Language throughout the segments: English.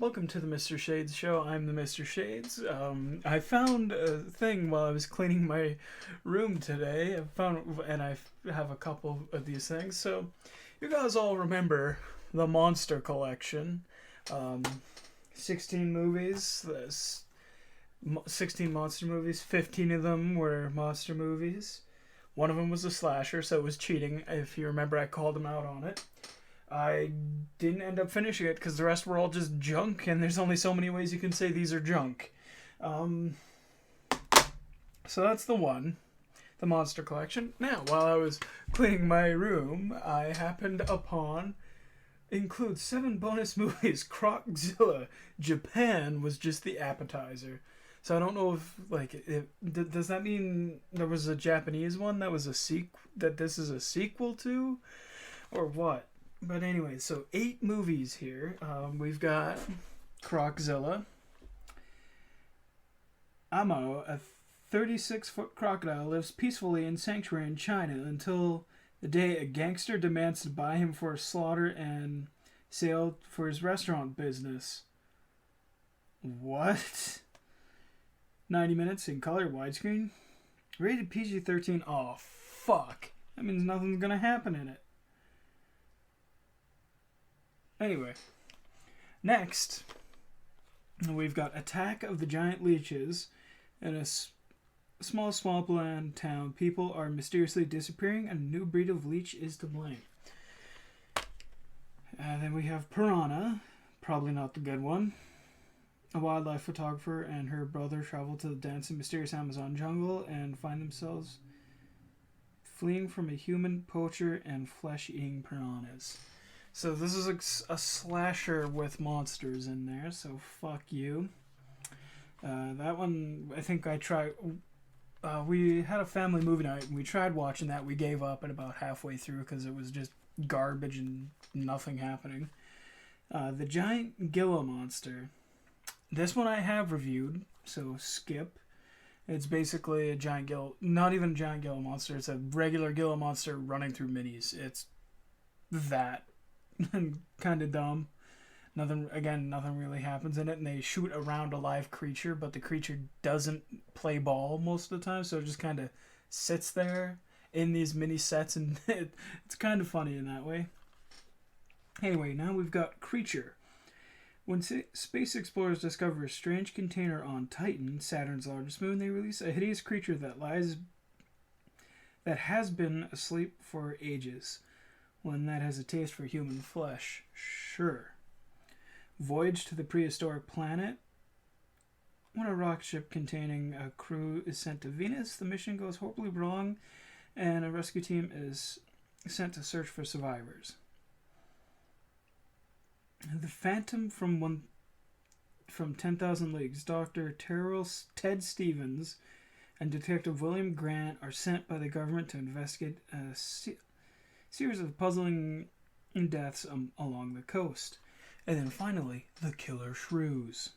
Welcome to the Mr. Shades show. I'm the Mr. Shades. I found a thing while I was cleaning my room today. And I have a couple of these things. So, you guys all remember the Monster Collection. 16 movies. 16 monster movies. 15 of them were monster movies. One of them was a slasher, so it was cheating. If you remember, I called him out on it. I didn't end up finishing it because the rest were all just junk, and there's only so many ways you can say these are junk. So that's the one, the Monster Collection. Now, while I was cleaning my room, I happened upon includes 7 bonus movies. Croczilla, Japan was just the appetizer. So I don't know if does that mean there was a Japanese one that was that this is a sequel to, or what? But anyway, so 8 movies here. We've got Croczilla. Amo, a 36-foot crocodile, lives peacefully in sanctuary in China until the day a gangster demands to buy him for slaughter and sale for his restaurant business. What? 90 minutes in color, widescreen. Rated PG-13. Oh, fuck. That means nothing's gonna happen in it. Anyway, next, we've got Attack of the Giant Leeches. In a small swampland town, people are mysteriously disappearing and a new breed of leech is to blame. And then we have Piranha, probably not the good one. A wildlife photographer and her brother travel to the dense and mysterious Amazon jungle and find themselves fleeing from a human poacher and flesh-eating piranhas. So this is a slasher with monsters in there, so fuck you. That one, I think I tried... we had a family movie night, and we tried watching that. We gave up at about halfway through because it was just garbage and nothing happening. The Giant Gila Monster. This one I have reviewed, so skip. It's basically a giant Gila... Not even a giant Gila Monster, it's a regular Gila Monster running through minis. It's that. Kind of dumb. Nothing really happens in it, and they shoot around a live creature, but the creature doesn't play ball most of the time, so it just kind of sits there in these mini sets, and it's kind of funny in that way. Anyway, now we've got Creature. When space explorers discover a strange container on Titan, Saturn's largest moon, they release a hideous creature that has been asleep for ages. One that has a taste for human flesh. Sure. Voyage to the prehistoric planet. When a rocket ship containing a crew is sent to Venus, the mission goes horribly wrong, and a rescue team is sent to search for survivors. The Phantom from 10,000 Leagues. Dr. Ted Stevens and Detective William Grant are sent by the government to investigate a series of puzzling deaths along the coast. And then finally, the Killer Shrews.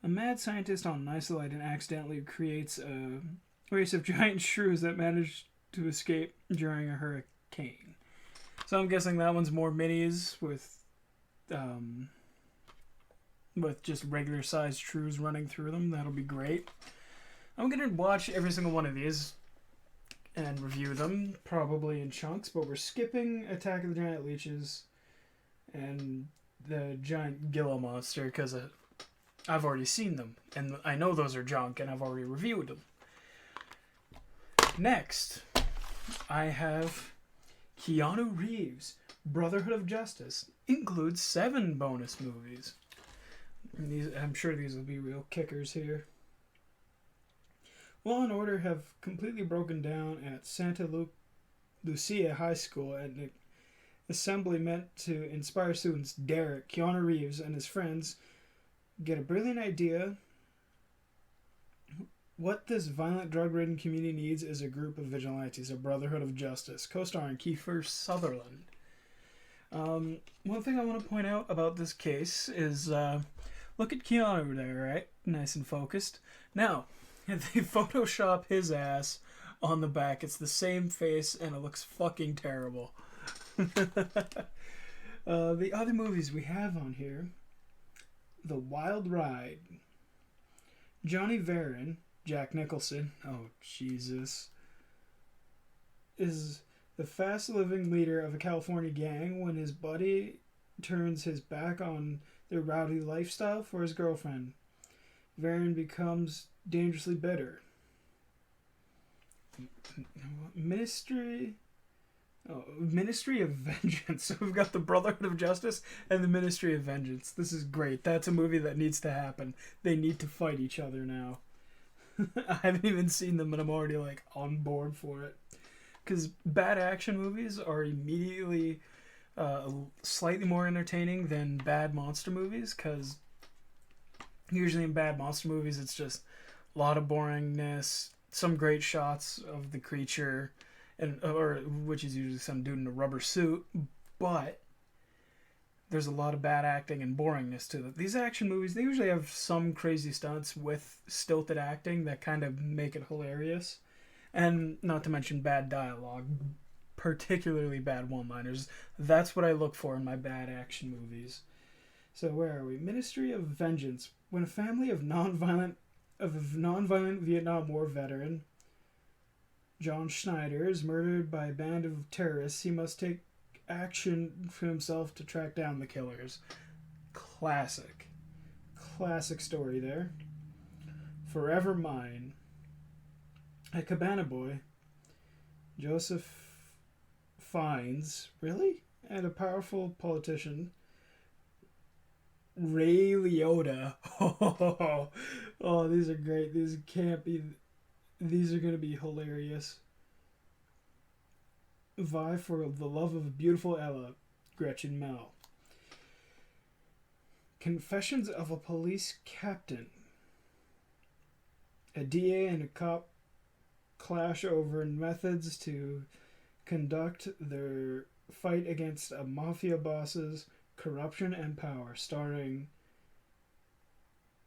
A mad scientist on an isolated accidentally creates a race of giant shrews that manage to escape during a hurricane. So I'm guessing that one's more minis with just regular sized shrews running through them. That'll be great. I'm going to watch every single one of these and review them, probably in chunks, but we're skipping Attack of the Giant Leeches and the Giant Gila Monster because I've already seen them, and I know those are junk, and I've already reviewed them. Next, I have Keanu Reeves, Brotherhood of Justice. Includes 7 bonus movies. I'm sure these will be real kickers here. Law and Order have completely broken down at Santa Lucia High School at an assembly meant to inspire students. Derek, Keanu Reeves, and his friends get a brilliant idea. What this violent, drug-ridden community needs is a group of vigilantes, a Brotherhood of Justice, co-starring Kiefer Sutherland. One thing I want to point out about this case is, look at Keanu there, right? Nice and focused. Now, they Photoshop his ass on the back. It's the same face, and it looks fucking terrible. The other movies we have on here The Wild Ride. Johnny Varon, Jack Nicholson, oh Jesus, is the fast-living leader of a California gang when his buddy turns his back on their rowdy lifestyle for his girlfriend. Varon becomes dangerously bitter. Ministry of Vengeance. So we've got the Brotherhood of Justice and the Ministry of Vengeance. This is great. That's a movie that needs to happen. They need to fight each other now. I haven't even seen them, and I'm already like on board for it. Because bad action movies are immediately slightly more entertaining than bad monster movies. Because usually in bad monster movies, it's just a lot of boringness, some great shots of the creature, or which is usually some dude in a rubber suit, but there's a lot of bad acting and boringness to them. These action movies, they usually have some crazy stunts with stilted acting that kind of make it hilarious. And not to mention bad dialogue, particularly bad one-liners. That's what I look for in my bad action movies. So where are we? Ministry of Vengeance. When a family of non-violent Vietnam War veteran John Schneider is murdered by a band of terrorists, he must take action for himself to track down the killers. Classic story there. Forever Mine. A Cabana Boy, Joseph Fiennes, really? And a powerful politician, Ray Liotta. Oh, these are great. These are going to be hilarious. Vie for the love of beautiful Ella, Gretchen Mel. Confessions of a Police Captain. A DA and a cop clash over methods to conduct their fight against a mafia boss's corruption and power, starring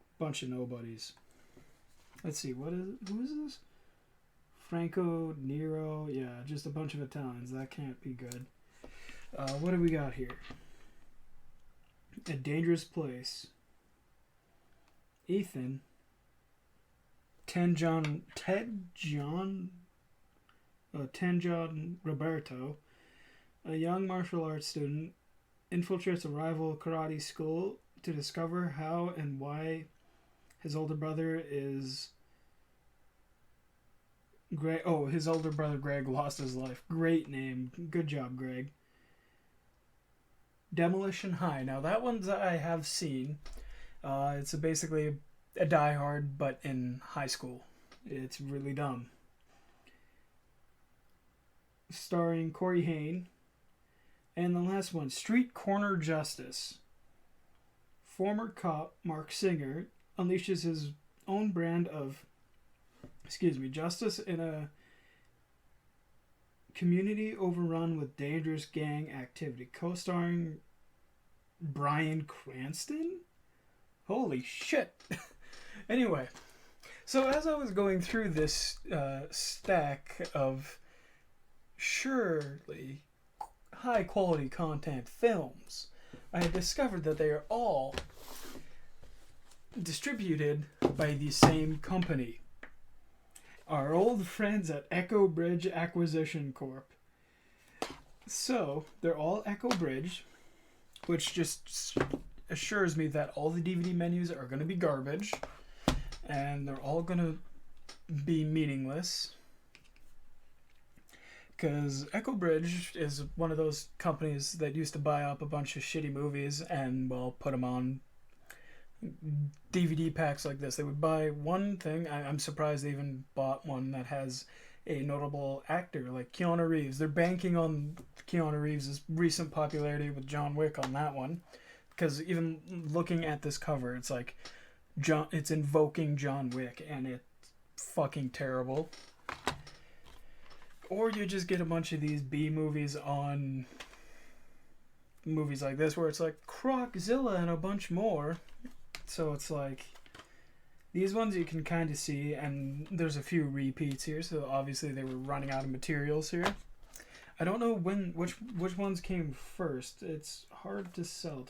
a bunch of nobodies. Let's see, who is this? Franco Nero, yeah, just a bunch of Italians. That can't be good. What do we got here? A Dangerous Place. Ethan. Tenjon Roberto, a young martial arts student, infiltrates a rival karate school to discover how and why his older brother Greg lost his life. Great name. Good job, Greg. Demolition High. Now that one's I have seen. It's basically a Die Hard, but in high school. It's really dumb. Starring Corey Haim. And the last one, Street Corner Justice. Former cop Mark Singer unleashes his own brand of justice in a community overrun with dangerous gang activity. Co-starring Bryan Cranston? Holy shit. Anyway, so as I was going through this stack of surely high-quality content films, I had discovered that they are all distributed by the same company. Our old friends at Echo Bridge Acquisition Corp. So, they're all Echo Bridge, which just assures me that all the DVD menus are going to be garbage, and they're all going to be meaningless. Because Echo Bridge is one of those companies that used to buy up a bunch of shitty movies and, well, put them on DVD packs like this. They would buy one thing. I'm surprised they even bought one that has a notable actor like Keanu Reeves. They're banking on Keanu Reeves' recent popularity with John Wick on that one. Because even looking at this cover, it's like it's invoking John Wick, and it's fucking terrible. Or you just get a bunch of these B movies on movies like this where it's like Croczilla and a bunch more. So it's like these ones you can kind of see, and there's a few repeats here, so obviously they were running out of materials here. I don't know which ones came first. It's hard to tell.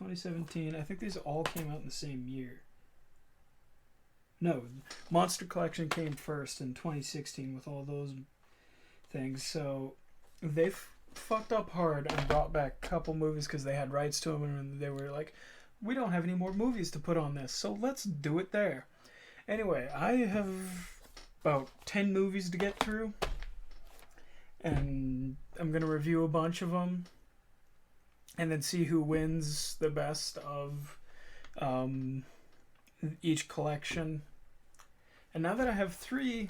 2017. I think these all came out in the same year. No, Monster Collection came first in 2016 with all those things. So they fucked up hard and brought back a couple movies because they had rights to them, and they were like, we don't have any more movies to put on this, so let's do it there. Anyway, I have about 10 movies to get through, and I'm going to review a bunch of them and then see who wins the best of each collection. And now that I have 3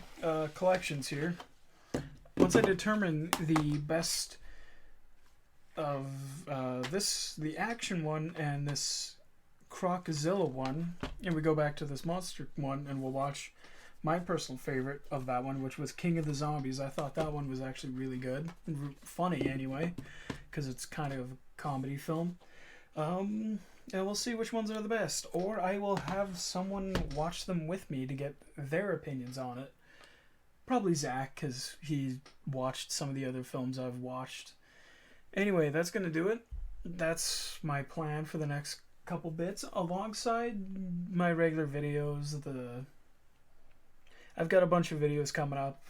collections here, once I determine the best of the action one and this Croczilla one, and we go back to this monster one, and we'll watch my personal favorite of that one, which was King of the Zombies. I thought that one was actually really good, funny anyway, because it's kind of a comedy film. And we'll see which ones are the best, or I will have someone watch them with me to get their opinions on it. Probably Zach, because he watched some of the other films I've watched. Anyway, that's going to do it. That's my plan for the next couple bits, alongside my regular videos. I've got a bunch of videos coming up.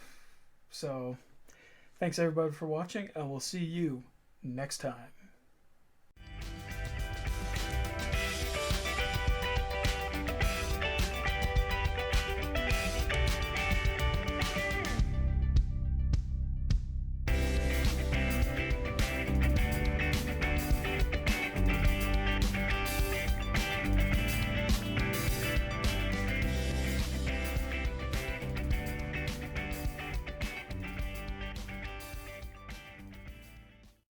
So, thanks everybody for watching, and we'll see you next time.